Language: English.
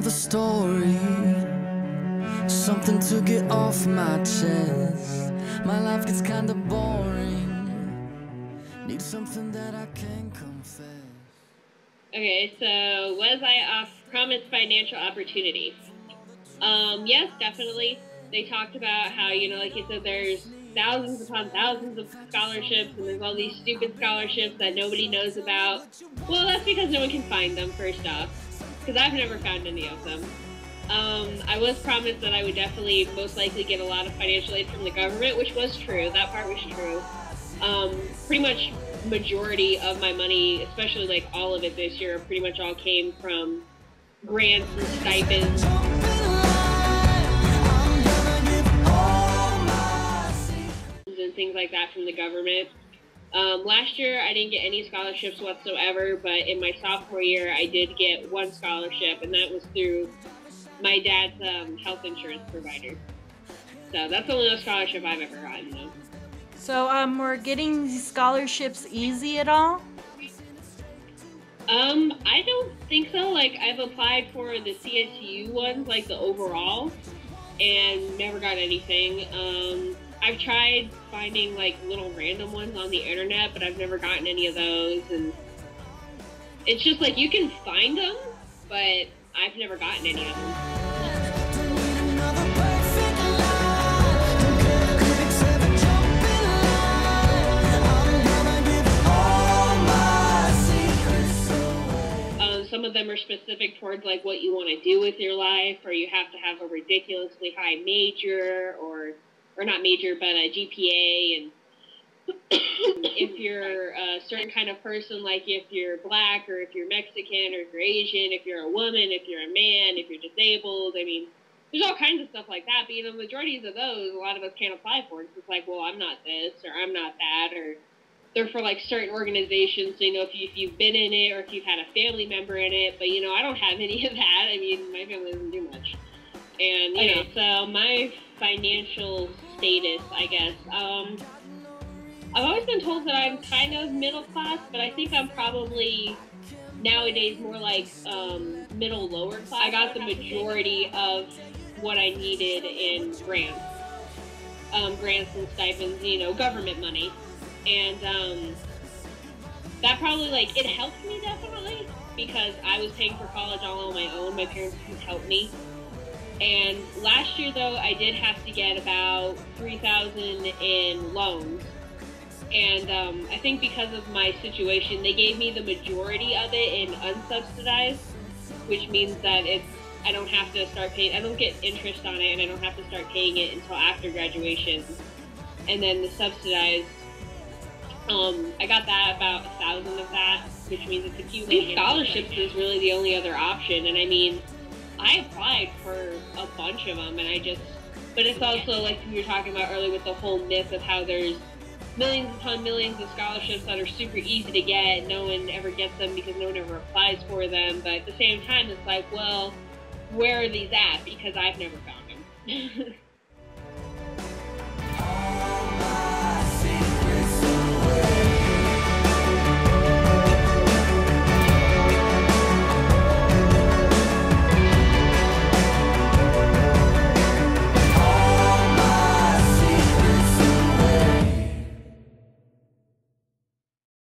another story, something to get off my chest. My life gets kinda boring, need something that I can confess. Okay, so was I off promised financial opportunity? Yes, definitely. They talked about how, like you said, there's thousands upon thousands of scholarships, and there's all these stupid scholarships that nobody knows about. Well, that's because no one can find them, first off, because I've never found any of them. I was promised that I would definitely most likely get a lot of financial aid from the government, which was true. That part was true. Pretty much majority of my money, especially like all of it this year, pretty much all came from grants and stipends. And things like that from the government. Last year I didn't get any scholarships whatsoever, but in my sophomore year I did get one scholarship, and that was through my dad's health insurance provider. So that's the only scholarship I've ever gotten, though. So were getting scholarships easy at all? I don't think so. Like, I've applied for the CSU ones, like the overall, and never got anything. I've tried finding like little random ones on the internet, but I've never gotten any of those. And it's just like you can find them, but I've never gotten any of them. Some of them are specific towards like what you want to do with your life, or you have to have a ridiculously high major, or not major, but a GPA. And if you're a certain kind of person, like if you're black, or if you're Mexican, or if you're Asian, if you're a woman, if you're a man, if you're disabled, I mean, there's all kinds of stuff like that. But majorities of those, a lot of us can't apply for. It's like, well, I'm not this, or I'm not that, or they're for like certain organizations, so, if you've been in it, or if you've had a family member in it. But I don't have any of that. I mean, my family doesn't do much. And so my financial status, I guess, I've always been told that I'm kind of middle class, but I think I'm probably nowadays more like middle lower class. I got the majority of what I needed in grants and stipends, government money. And that probably, like, it helped me definitely, because I was paying for college all on my own. My parents couldn't help me. And last year, though, I did have to get about $3,000 in loans. And I think because of my situation, they gave me the majority of it in unsubsidized, which means that I don't have to start paying, I don't get interest on it, and I don't have to start paying it until after graduation. And then the subsidized, I got that, about 1,000 of that, which means it's a few. These scholarships is really the only other option, and I mean, I applied for a bunch of them, and but it's also like we were talking about earlier with the whole myth of how there's millions upon millions of scholarships that are super easy to get, and no one ever gets them because no one ever applies for them. But at the same time, it's like, well, where are these at? Because I've never found them.